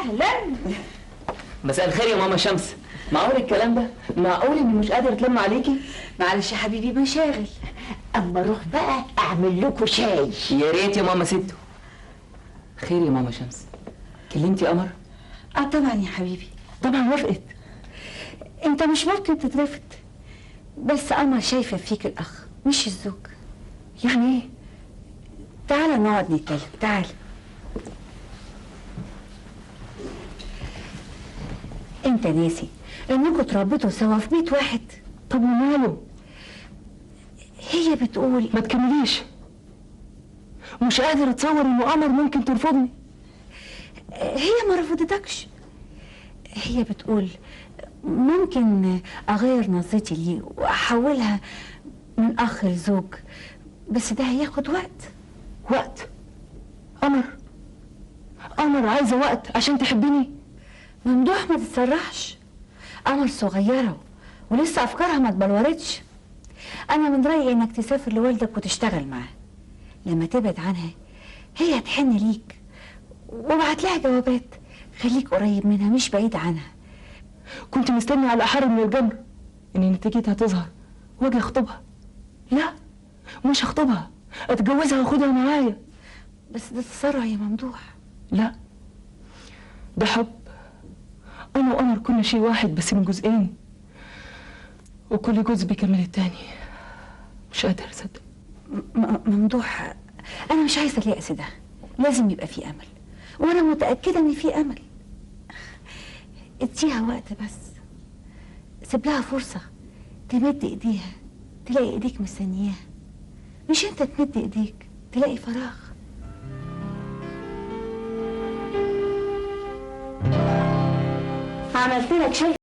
اهلا. مساء الخير يا ماما شمس. معقول الكلام ده؟ معقول اني مش قادر اتلم عليكي؟ معلش يا حبيبي مشاغل. اما اروح بقى اعمل لكم شاي. يا ريت يا ماما ستو. خير يا ماما شمس، كلمتي قمر؟ طبعا يا حبيبي. طبعا وافقت. انت مش ممكن تترفض، بس قمر شايفه فيك الاخ مش الزوج. يعني ايه؟ تعال نقعد نتكلم، تعال. انت ناسي انكم اتربيتوا سوا في بيت واحد؟ طب وماله؟ هي بتقول ما تكمليش. مش قادر اتصور ان قمر ممكن ترفضني. هي ما رفضتكش. هي بتقول ممكن اغير نظرتي ليه واحولها من اخ لزوج، بس ده هياخد وقت. وقت؟ قمر عايزه وقت عشان تحبني؟ ممدوح ما تتسرحش، قمر صغيره ولسه افكارها ما اتبلورتش. انا من رايي انك تسافر لوالدك وتشتغل معاه. لما تبعد عنها هي هتحن ليك، وابعت لها جوابات. خليك قريب منها مش بعيد عنها. كنت مستني على حر من الجمر ان نتيجتها تظهر واجي اخطبها. لا، مش هخطبها، اتجوزها واخدها معايا. بس ده تسرع يا ممدوح. لا، ده حب. انا وقمر كنا شيء واحد بس من جزئين، وكل جزء بيكمل التاني. مش قادر اصدق. ممدوح، انا مش عايزه اليأس ده. لازم يبقى في امل، وانا متأكده ان في امل. اديها وقت بس، سيب لها فرصه تمد ايديها، تلاقي ايديك مستنياها، مش انت تمد ايديك تلاقي فراغ. عملت لك شاي